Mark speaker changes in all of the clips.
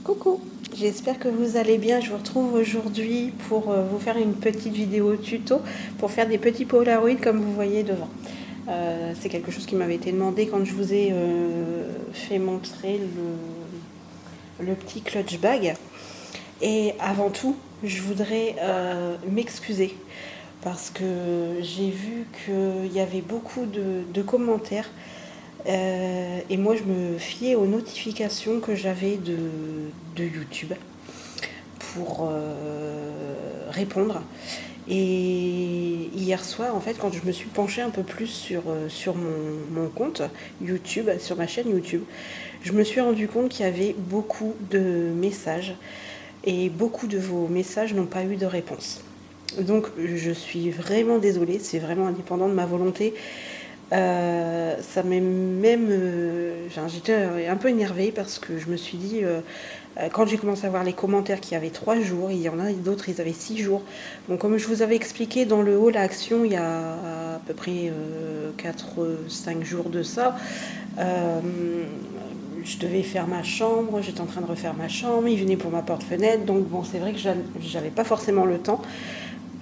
Speaker 1: Coucou, j'espère que vous allez bien. Je vous retrouve aujourd'hui pour vous faire une petite vidéo tuto pour faire des petits polaroids comme vous voyez devant. C'est quelque chose qui m'avait été demandé quand je vous ai fait montrer le petit clutch bag. Et avant tout, je voudrais m'excuser parce que j'ai vu qu'il y avait beaucoup de commentaires. Et moi, je me fiais aux notifications que j'avais de YouTube pour répondre. Et hier soir, en fait, quand je me suis penchée un peu plus sur mon compte YouTube, sur ma chaîne YouTube, je me suis rendu compte qu'il y avait beaucoup de messages et beaucoup de vos messages n'ont pas eu de réponse. Donc, je suis vraiment désolée, c'est vraiment indépendant de ma volonté. Ça m'est même... j'étais un peu énervée parce que je me suis dit, quand j'ai commencé à voir les commentaires qu'il y avait 3 jours, il y en a d'autres, ils avaient 6 jours. Donc comme je vous avais expliqué dans le haut l'action, il y a à peu près 4-5 jours de ça, je devais faire ma chambre, j'étais en train de refaire ma chambre, il venait pour ma porte-fenêtre, donc bon, c'est vrai que j'avais pas forcément le temps.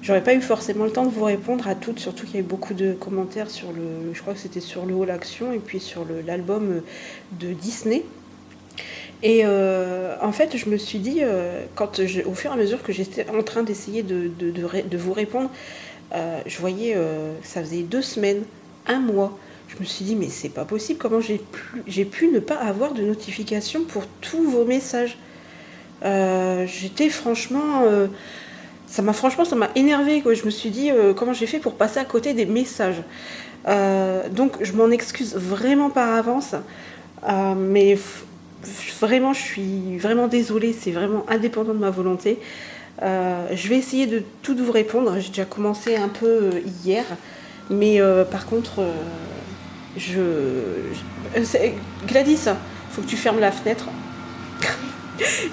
Speaker 1: J'aurais pas eu forcément le temps de vous répondre à toutes, surtout qu'il y a eu beaucoup de commentaires sur je crois que c'était sur le Haut l'Action et puis sur l'album de Disney. Et en fait, je me suis dit, au fur et à mesure que j'étais en train d'essayer de vous répondre, je voyais que ça faisait 2 semaines, 1 mois. Je me suis dit, mais c'est pas possible, comment j'ai pu ne pas avoir de notification pour tous vos messages. J'étais franchement... ça m'a énervé, quoi. Je me suis dit comment j'ai fait pour passer à côté des messages. Donc je m'en excuse vraiment par avance, mais vraiment je suis vraiment désolée, c'est vraiment indépendant de ma volonté. Je vais essayer de tout vous répondre. J'ai déjà commencé un peu hier, mais par contre Gladys, faut que tu fermes la fenêtre.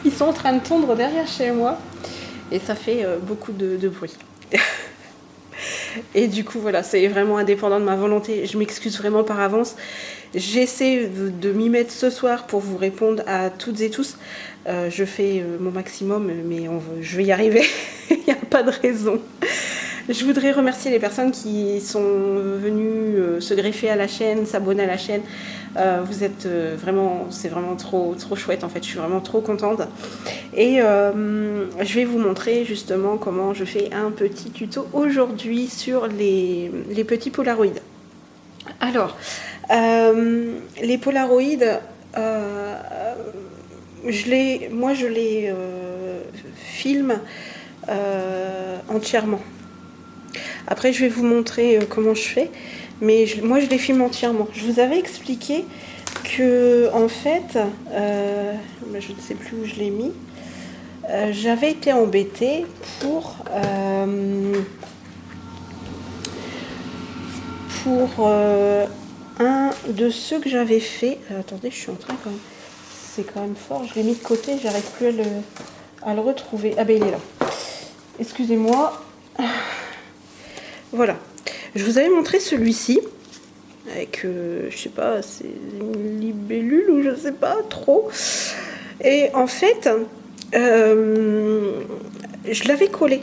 Speaker 1: Ils sont en train de tondre derrière chez moi. Et ça fait beaucoup de bruit. Et du coup, voilà, c'est vraiment indépendant de ma volonté. Je m'excuse vraiment par avance. J'essaie de m'y mettre ce soir pour vous répondre à toutes et tous. Je fais mon maximum, mais je vais y arriver. Il n'y a pas de raison. Je voudrais remercier les personnes qui sont venues se greffer à la chaîne, s'abonner à la chaîne. Vous êtes vraiment, c'est vraiment trop chouette en fait, je suis vraiment trop contente. Et je vais vous montrer justement comment je fais un petit tuto aujourd'hui sur les petits polaroïdes. Alors, les polaroïdes, je les filme entièrement. Après, je vais vous montrer comment je fais, mais moi, je les filme entièrement. Je vous avais expliqué que, en fait, je ne sais plus où je l'ai mis, j'avais été embêtée pour un de ceux que j'avais fait. Attendez, je suis en train quand même. C'est quand même fort. Je l'ai mis de côté, j'arrive plus à le retrouver. Ah ben il est là. Excusez-moi. Voilà, je vous avais montré celui-ci avec, je sais pas, c'est une libellule ou je sais pas trop. Et en fait, je l'avais collé,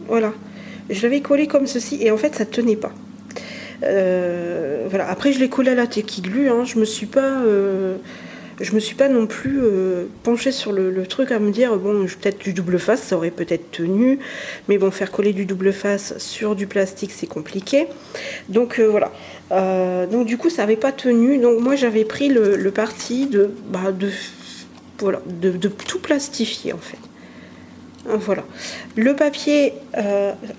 Speaker 1: voilà, je l'avais collé comme ceci et en fait ça tenait pas. Voilà. Après je l'ai collé à la Teki-Glu, hein. Je me suis pas non plus penchée sur le truc à me dire bon, peut-être du double face ça aurait peut-être tenu, mais bon, faire coller du double face sur du plastique c'est compliqué, donc voilà. Donc du coup ça n'avait pas tenu, donc moi j'avais pris le parti de tout plastifier en fait. Voilà. Le papier,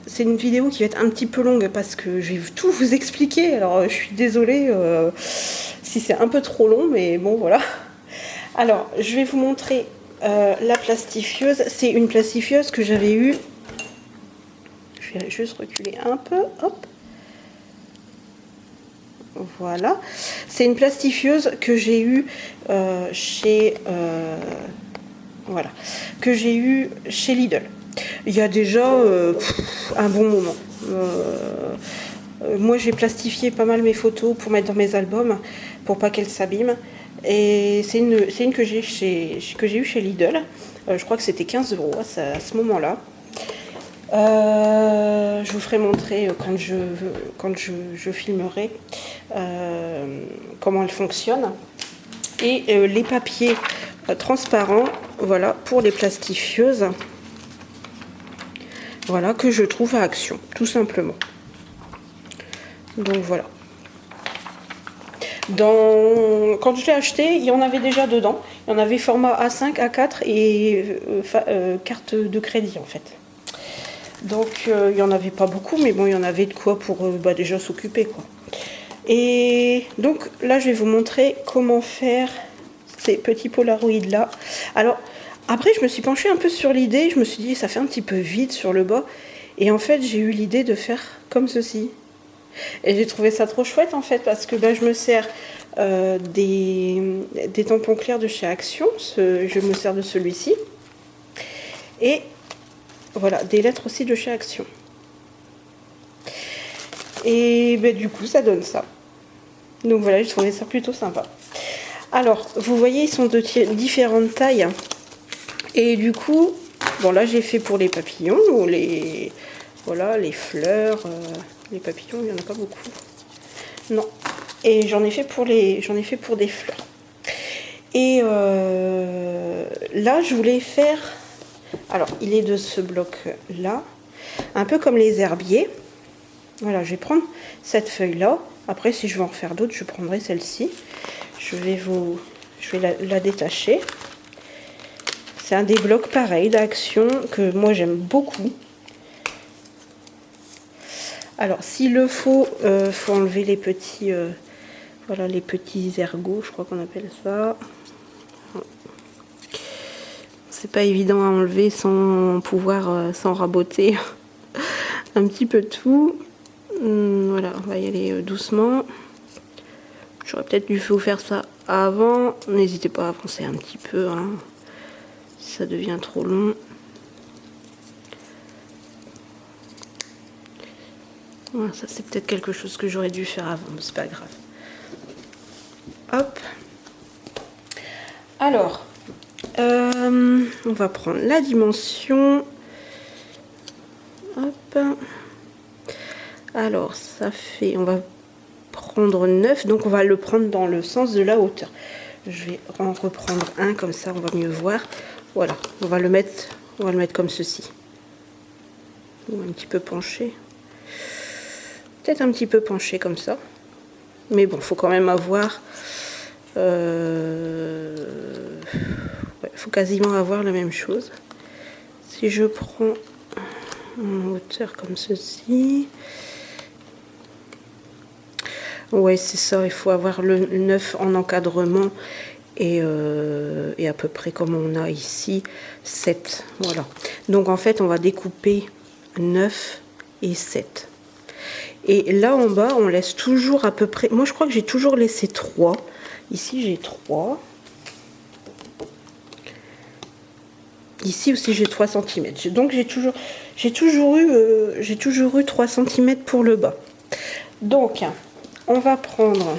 Speaker 1: c'est une vidéo qui va être un petit peu longue parce que je vais tout vous expliquer. Alors, je suis désolée si c'est un peu trop long, mais bon, voilà. Alors, je vais vous montrer la plastifieuse. C'est une plastifieuse que j'avais eue. Je vais juste reculer un peu. Hop. Voilà. C'est une plastifieuse que j'ai eue chez... voilà, que j'ai eu chez Lidl. Il y a déjà un bon moment. Moi, j'ai plastifié pas mal mes photos pour mettre dans mes albums, pour pas qu'elles s'abîment. Et c'est une que j'ai eu chez Lidl. Je crois que c'était 15 € à ce moment-là. Je vous ferai montrer quand je filmerai comment elle fonctionne. Et les papiers transparents, voilà, pour les plastifieuses. Voilà, que je trouve à Action, tout simplement. Donc voilà. Quand je l'ai acheté, il y en avait déjà dedans. Il y en avait format A5, A4 et carte de crédit en fait. Donc il n'y en avait pas beaucoup, mais bon, il y en avait de quoi pour déjà s'occuper, quoi. Et donc là, je vais vous montrer comment faire ces petits polaroïdes là. Alors après, je me suis penchée un peu sur l'idée. Je me suis dit, ça fait un petit peu vide sur le bas. Et en fait, j'ai eu l'idée de faire comme ceci. Et j'ai trouvé ça trop chouette en fait, parce que je me sers des tampons clairs de chez Action. Je me sers de celui-ci. Et voilà, des lettres aussi de chez Action. Et du coup, ça donne ça. Donc voilà, j'ai trouvé ça plutôt sympa. Alors, vous voyez, ils sont de différentes tailles. Et du coup, bon là, j'ai fait pour les papillons ou les fleurs. Les papillons, il n'y en a pas beaucoup. Non. Et j'en ai fait pour des fleurs. Et là, je voulais faire... Alors, il est de ce bloc-là. Un peu comme les herbiers. Voilà, je vais prendre cette feuille-là. Après, si je veux en refaire d'autres, je prendrai celle-ci. Je vais la détacher. C'est un des blocs pareil d'Action que moi j'aime beaucoup. Alors, s'il le faut, faut enlever les petits, voilà, les petits ergots, je crois qu'on appelle ça. C'est pas évident à enlever sans pouvoir, sans raboter un petit peu tout. Voilà, on va y aller doucement. J'aurais peut-être dû vous faire ça avant. N'hésitez pas à avancer un petit peu, hein, si ça devient trop long. Voilà, ça c'est peut-être quelque chose que j'aurais dû faire avant, mais c'est pas grave. Hop. Alors, on va prendre la dimension. Hop. Alors, ça fait... On va prendre 9, donc on va le prendre dans le sens de la hauteur. Je vais en reprendre un, comme ça on va mieux voir. Voilà, on va le mettre comme ceci. Un petit peu penché. Peut-être un petit peu penché comme ça. Mais bon, faut quand même avoir... faut quasiment avoir la même chose. Si je prends en hauteur comme ceci... Ouais, c'est ça, il faut avoir le 9 en encadrement et à peu près comme on a ici, 7. Voilà. Donc en fait, on va découper 9 et 7. Et là en bas, on laisse toujours à peu près... Moi, je crois que j'ai toujours laissé 3. Ici, j'ai 3. Ici aussi, j'ai 3 cm. Donc j'ai toujours eu 3 cm pour le bas. Donc... on va prendre,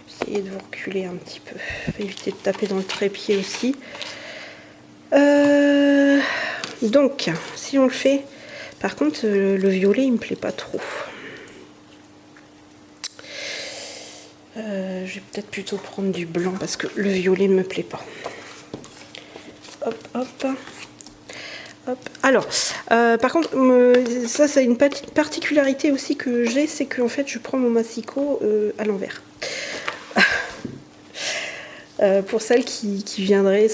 Speaker 1: essayez de vous reculer un petit peu, éviter de taper dans le trépied aussi. Donc, si on le fait, par contre, le violet, il me plaît pas trop. Je vais peut-être plutôt prendre du blanc parce que le violet ne me plaît pas. Hop, hop. Hop. Alors, par contre, ça c'est une particularité aussi que j'ai, c'est qu'en fait je prends mon massicot à l'envers. Pour celles qui viendraient,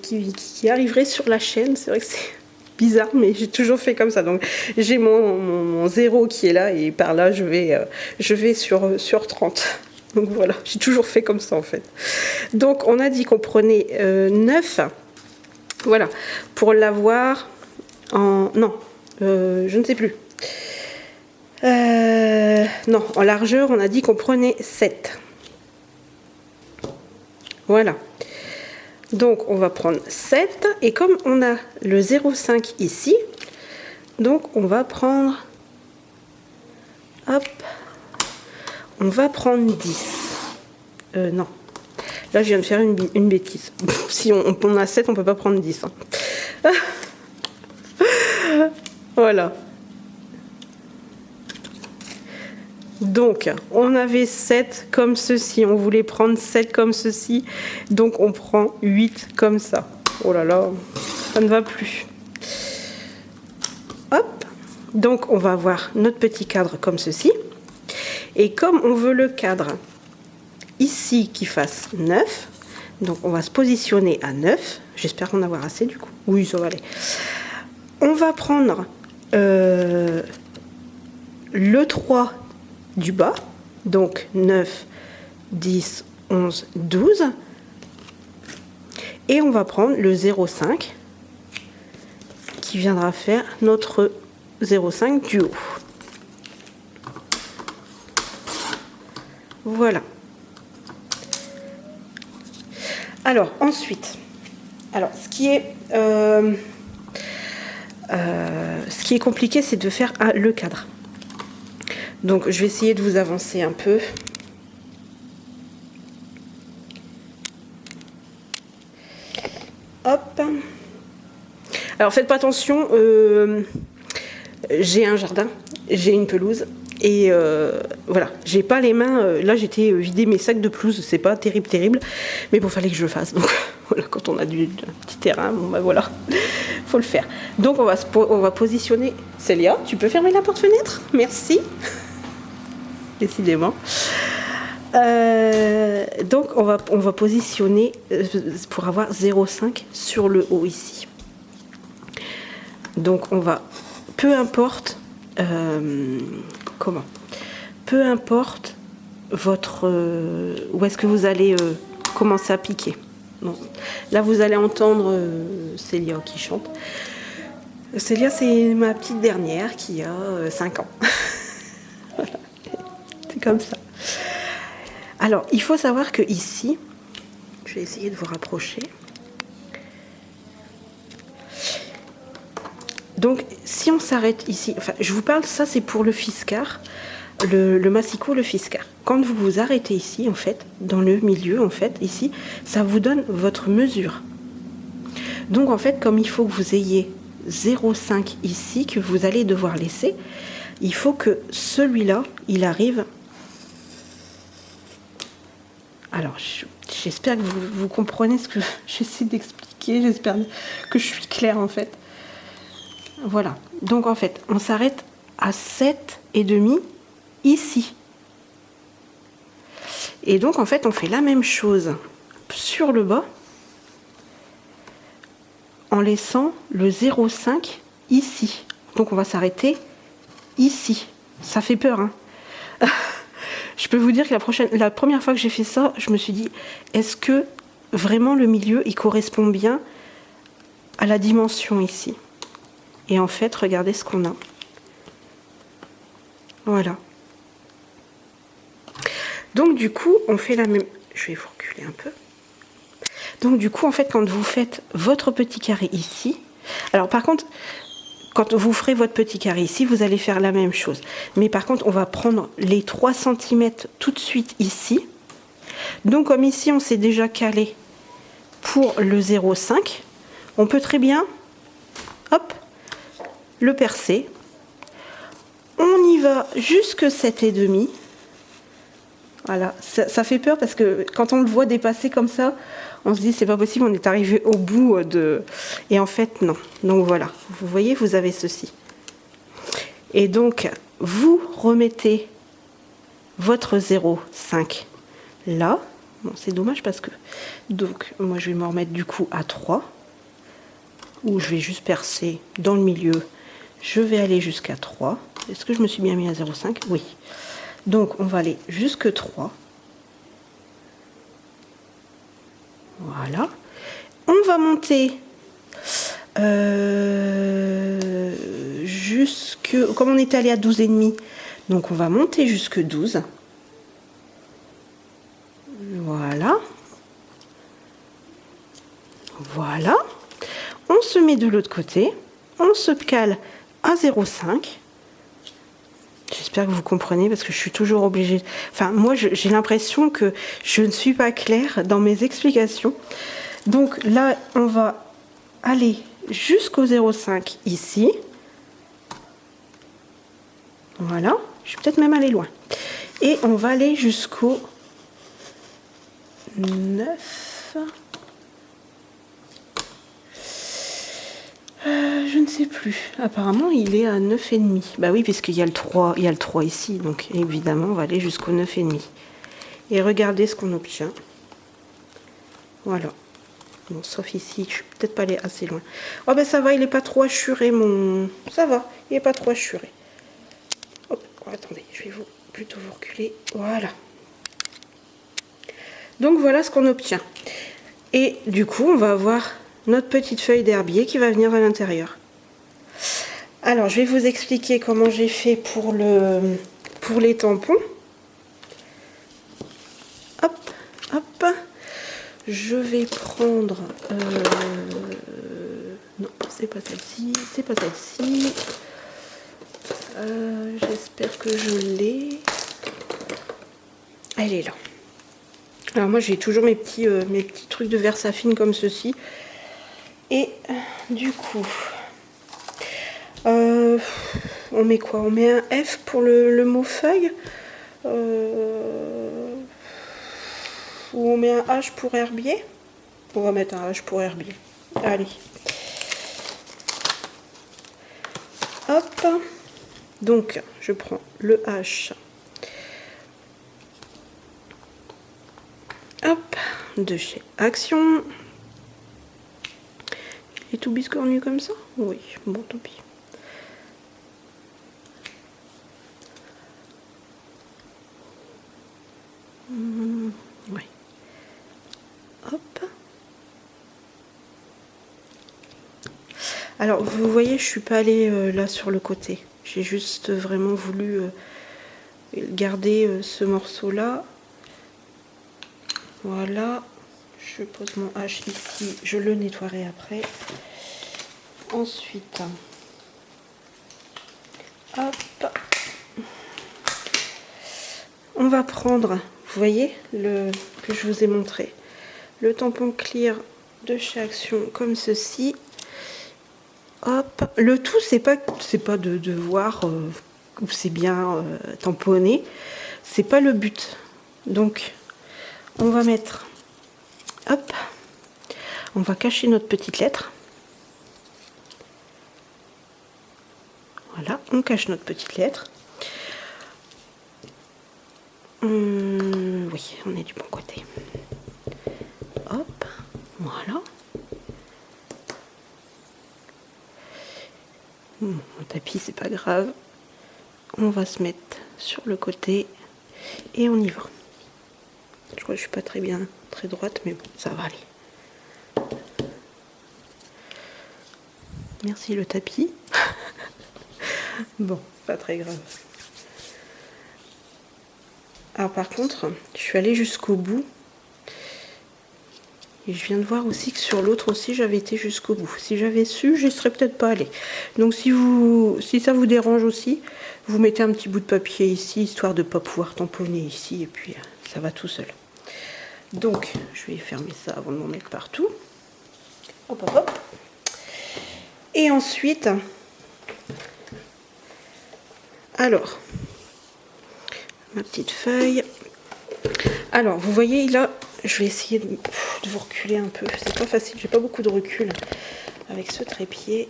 Speaker 1: qui arriveraient sur la chaîne, c'est vrai que c'est bizarre, mais j'ai toujours fait comme ça. Donc j'ai mon 0 qui est là et par là je vais sur 30. Donc voilà, j'ai toujours fait comme ça en fait. Donc on a dit qu'on prenait 9. Voilà, pour l'avoir en... Non, je ne sais plus. Non, en largeur, on a dit qu'on prenait 7. Voilà. Donc, on va prendre 7. Et comme on a le 0,5 ici, donc on va prendre... Hop. On va prendre 10. Non. Là, je viens de faire une bêtise. Si on a 7, on peut pas prendre 10. Hein. Voilà. Donc, on avait 7 comme ceci. On voulait prendre 7 comme ceci. Donc, on prend 8 comme ça. Oh là là, ça ne va plus. Hop. Donc, on va avoir notre petit cadre comme ceci. Et comme on veut le cadre ici qui fasse 9, donc on va se positionner à 9. J'espère qu'on avoir assez du coup. Oui, ça va aller. On va prendre le 3 du bas, donc 9, 10, 11, 12. Et on va prendre le 0,5 qui viendra faire notre 0,5 du haut. Voilà. Alors, ensuite, ce qui est compliqué, c'est de faire le cadre. Donc, je vais essayer de vous avancer un peu. Hop. Alors, faites pas attention. J'ai un jardin, j'ai une pelouse. Et voilà, j'ai pas les mains. Là, j'étais vider mes sacs de pelouse, c'est pas terrible, mais bon, fallait que je le fasse. Donc voilà, quand on a un petit terrain, bon bah voilà, faut le faire. Donc on va positionner. Célia, tu peux fermer la porte-fenêtre? Merci. Décidément. Donc on va positionner pour avoir 0,5 sur le haut ici. Donc on va, peu importe. Peu importe votre où est-ce que vous allez commencer à piquer. Bon. Là, vous allez entendre Célia qui chante. Célia, c'est ma petite dernière qui a 5 ans. Voilà. C'est comme ça. Alors, il faut savoir que ici, je vais essayer de vous rapprocher. Donc, si on s'arrête ici, enfin, je vous parle, ça c'est pour le Fiskars, le massicot, le Fiskars. Quand vous vous arrêtez ici, en fait, dans le milieu, en fait, ici, ça vous donne votre mesure. Donc, en fait, comme il faut que vous ayez 0,5 ici, que vous allez devoir laisser, il faut que celui-là, il arrive. Alors, j'espère que vous comprenez ce que j'essaie d'expliquer, j'espère que je suis claire, en fait. Voilà, donc en fait, on s'arrête à 7,5 ici. Et donc en fait, on fait la même chose sur le bas en laissant le 0,5 ici. Donc on va s'arrêter ici. Ça fait peur, hein. Je peux vous dire que la première fois que j'ai fait ça, je me suis dit, est-ce que vraiment le milieu, il correspond bien à la dimension ici? Et en fait, regardez ce qu'on a. Voilà. Donc du coup, on fait la même... Je vais vous reculer un peu. Donc du coup, en fait, quand vous faites votre petit carré ici... Alors par contre, quand vous ferez votre petit carré ici, vous allez faire la même chose. Mais par contre, on va prendre les 3 cm tout de suite ici. Donc comme ici, on s'est déjà calé pour le 0,5, on peut très bien... Hop, le percer. On y va jusque 7,5. Voilà, ça fait peur parce que quand on le voit dépasser comme ça, on se dit c'est pas possible, on est arrivé au bout de... Et en fait, non. Donc voilà, vous voyez, vous avez ceci. Et donc, vous remettez votre 0,5 là. Bon, c'est dommage parce que... Donc, moi, je vais me remettre du coup à 3. Où je vais juste percer dans le milieu. Je vais aller jusqu'à 3. Est-ce que je me suis bien mis à 0,5? Oui. Donc, on va aller jusque 3. Voilà. On va monter jusque... Comme on est allé à 12,5, donc on va monter jusque 12. Voilà. Voilà. On se met de l'autre côté. On se cale à 0,5. J'espère j'espère que vous comprenez parce que je suis toujours obligée. Enfin, moi, j'ai l'impression que je ne suis pas claire dans mes explications. Donc là, on va aller jusqu'au 0,5 ici. Voilà, je vais peut-être même aller loin. Et on va aller jusqu'au 9. Je ne sais plus. Apparemment, il est à 9,5. Bah oui, puisqu'il y a le 3, il y a le 3 ici. Donc évidemment, on va aller jusqu'au 9,5. Et regardez ce qu'on obtient. Voilà. Bon, sauf ici, je suis peut-être pas allée assez loin. Oh ben ça va, il n'est pas trop hachuré mon... Ça va, il n'est pas trop hachuré. Hop, oh, attendez, je vais plutôt vous reculer. Voilà. Donc voilà ce qu'on obtient. Et du coup, on va avoir notre petite feuille d'herbier qui va venir à l'intérieur. Alors, je vais vous expliquer comment j'ai fait pour les tampons. Hop, hop. Je vais prendre... non, c'est pas celle-ci, c'est pas celle-ci. J'espère que je l'ai. Elle est là. Alors moi, j'ai toujours mes petits trucs de Versafine comme ceci. Et du coup, on met quoi? On met un F pour le mot feuille. Ou on met un H pour herbier. On va mettre un H pour herbier. Allez. Hop. Donc, je prends le H. Hop. De chez Action. Il est tout biscornu comme ça? Oui, bon, tant pis. Oui. Hop. Alors, vous voyez, je suis pas allée là sur le côté. J'ai juste vraiment voulu garder ce morceau-là. Voilà. Je pose mon H ici. Je le nettoierai après. Ensuite, hop. On va prendre, vous voyez, que je vous ai montré, le tampon clear de chez Action comme ceci. Hop. Le tout, c'est pas de voir où c'est bien tamponné. C'est pas le but. Donc, on va mettre, hop, on va cacher notre petite lettre. Voilà, on cache notre petite lettre. Oui, on est du bon côté. Hop, voilà. Mon tapis, c'est pas grave. On va se mettre sur le côté et on y va. Je crois que je suis pas très droite, mais bon, ça va aller. Merci le tapis. Bon, pas très grave. Alors par contre, je suis allée jusqu'au bout. Et je viens de voir aussi que sur l'autre aussi, j'avais été jusqu'au bout. Si j'avais su, je ne serais peut-être pas allée. Donc si ça vous dérange aussi, vous mettez un petit bout de papier ici, histoire de ne pas pouvoir tamponner ici. Et puis, ça va tout seul. Donc, je vais fermer ça avant de m'en mettre partout. Hop, hop, hop. Et ensuite, alors, ma petite feuille. Alors, vous voyez, là, je vais essayer de vous reculer un peu. C'est pas facile, j'ai pas beaucoup de recul avec ce trépied.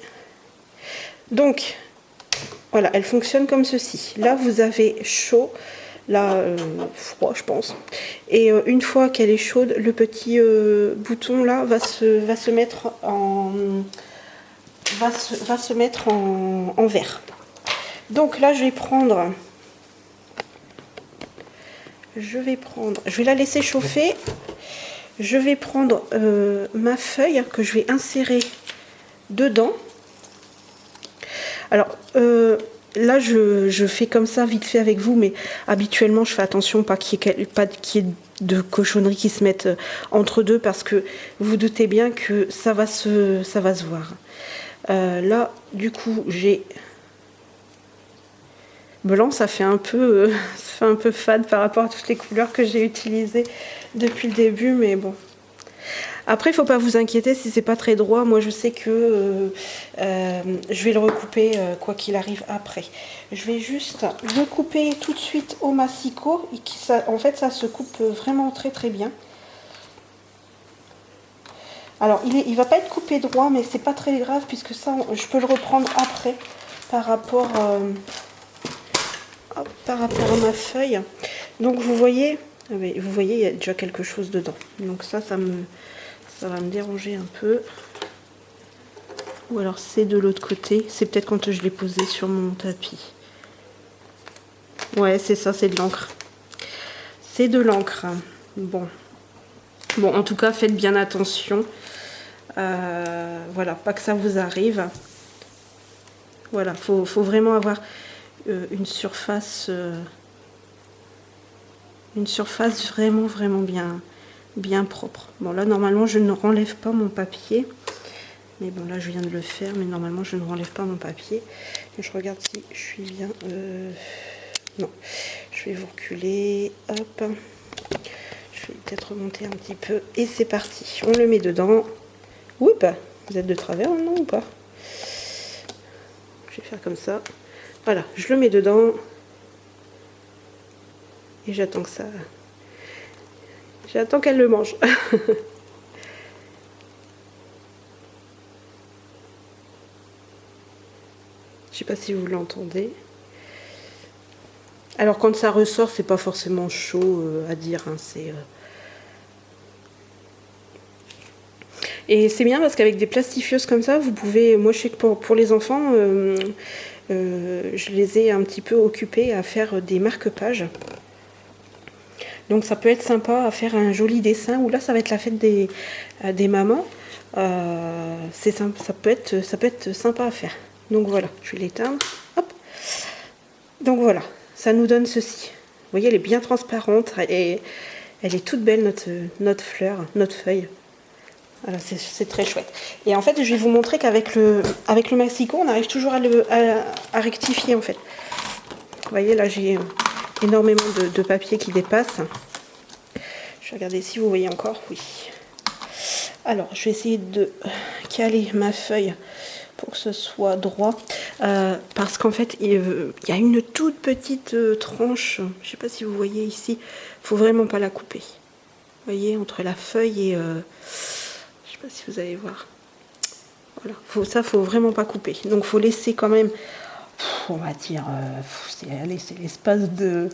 Speaker 1: Donc, voilà, elle fonctionne comme ceci. Là, vous avez chaud, là, froid, je pense. Et une fois qu'elle est chaude, le petit bouton, là, va se mettre en vert. Donc là, je vais la laisser chauffer. Je vais prendre ma feuille que je vais insérer dedans. Alors là, je fais comme ça vite fait avec vous, mais habituellement, je fais attention pas qu'il y ait de cochonneries qui se mettent entre deux, parce que vous doutez bien que ça va se voir. Là, du coup, j'ai... blanc, ça fait un peu, ça fait un peu fade par rapport à toutes les couleurs que j'ai utilisées depuis le début, mais bon. Après, il ne faut pas vous inquiéter si c'est pas très droit. Moi, je sais que je vais le recouper quoi qu'il arrive après. Je vais juste le couper tout de suite au massicot. En fait, ça se coupe vraiment très très bien. Alors, il va pas être coupé droit, mais c'est pas très grave puisque ça, je peux le reprendre après par rapport à ma feuille. Donc, vous voyez, il y a déjà quelque chose dedans. Donc ça va me déranger un peu. Ou alors c'est de l'autre côté. C'est peut-être quand je l'ai posé sur mon tapis. Ouais, c'est ça, c'est de l'encre. C'est de l'encre. Bon, en tout cas, faites bien attention. Voilà, pas que ça vous arrive. Voilà, faut vraiment avoir une surface vraiment bien propre. Bon, là, normalement, je ne renlève pas mon papier. Mais bon, là, je viens de le faire, mais normalement, je ne renlève pas mon papier. Et je regarde si je suis bien... Non, je vais vous reculer. Hop. Je vais peut-être remonter un petit peu. Et c'est parti. On le met dedans. Oups, vous êtes de travers, non, ou pas? Je vais faire comme ça. Voilà, je le mets dedans. Et j'attends que ça... J'attends qu'elle le mange. Je sais pas si vous l'entendez. Alors quand ça ressort, c'est pas forcément chaud à dire. Hein, Et c'est bien parce qu'avec des plastifieuses comme ça, vous pouvez... Moi je sais que pour les enfants, je les ai un petit peu occupés à faire des marque-pages. Donc ça peut être sympa à faire un joli dessin. Ou là ça va être la fête des mamans. C'est sympa, ça peut être sympa à faire. Donc voilà, je vais l'éteindre. Hop. Donc voilà, ça nous donne ceci. Vous voyez, elle est bien transparente et elle est toute belle, notre fleur, notre feuille. Voilà, c'est très chouette. Et en fait, je vais vous montrer qu'avec le massicot, on arrive toujours à rectifier en fait. Vous voyez, là j'ai énormément de papier qui dépasse. Je vais regarder si vous voyez encore. Oui. Alors, je vais essayer de caler ma feuille pour que ce soit droit. Parce qu'en fait, il y a une toute petite tranche. Je ne sais pas si vous voyez ici. Il ne faut vraiment pas la couper. Vous voyez, entre la feuille et... je ne sais pas si vous allez voir. Voilà, ça, il ne faut vraiment pas couper. Donc, il faut laisser quand même, on va dire, c'est l'espace de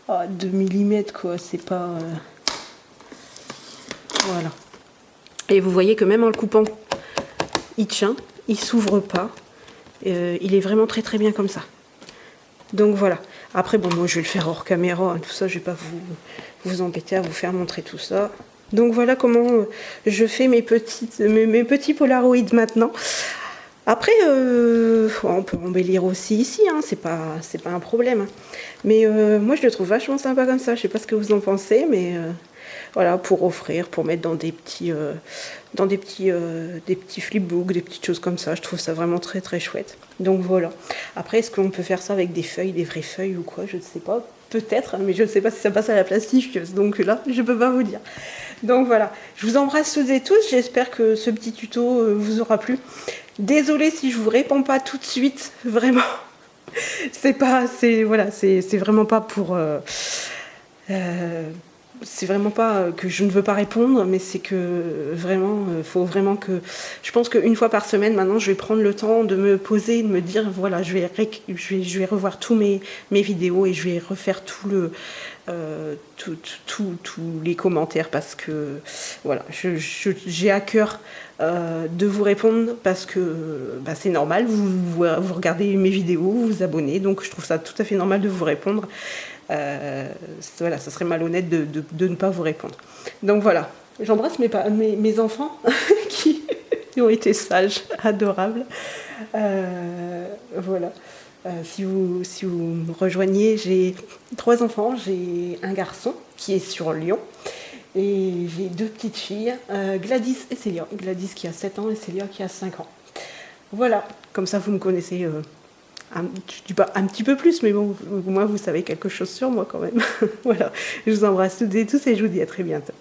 Speaker 1: 2 mm, quoi. C'est pas... Voilà. Et vous voyez que même en le coupant, il tient, il s'ouvre pas. Il est vraiment très très bien comme ça. Donc voilà. Après, bon, moi je vais le faire hors caméra, hein, tout ça, je vais pas vous embêter à vous faire montrer tout ça. Donc voilà comment je fais mes petits Polaroids maintenant. Après, on peut embellir aussi ici, hein, c'est pas un problème. Mais moi je le trouve vachement sympa comme ça. Je sais pas ce que vous en pensez, mais voilà, pour offrir, pour mettre dans des petits flipbooks, des petites choses comme ça. Je trouve ça vraiment très très chouette. Donc voilà. Après, est-ce qu'on peut faire ça avec des feuilles, des vraies feuilles ou quoi? Je ne sais pas. Peut-être, mais je ne sais pas si ça passe à la plastifieuse. Donc là, je ne peux pas vous dire. Donc voilà. Je vous embrasse toutes et tous. J'espère que ce petit tuto vous aura plu. Désolée si je vous réponds pas tout de suite. Vraiment. C'est vraiment pas pour... c'est vraiment pas que je ne veux pas répondre, mais c'est que vraiment, faut vraiment que... Je pense qu'une fois par semaine, maintenant, je vais prendre le temps de me poser, de me dire, voilà, je vais revoir tous mes vidéos et je vais refaire tous les commentaires parce que, voilà, j'ai à cœur de vous répondre parce que c'est normal, vous regardez mes vidéos, vous vous abonnez, donc je trouve ça tout à fait normal de vous répondre. Voilà, ça serait malhonnête de ne pas vous répondre. Donc voilà, j'embrasse mes enfants qui ont été sages, adorables. Voilà. Si vous me rejoignez, j'ai 3 enfants. J'ai un garçon qui est sur Lyon et j'ai 2 petites filles, Gladys et Célia. Gladys qui a 7 ans et Célia qui a 5 ans. Voilà, comme ça vous me connaissez je dis pas un petit peu plus, mais bon, moi vous savez quelque chose sur moi quand même. Voilà, je vous embrasse toutes et tous et je vous dis à très bientôt.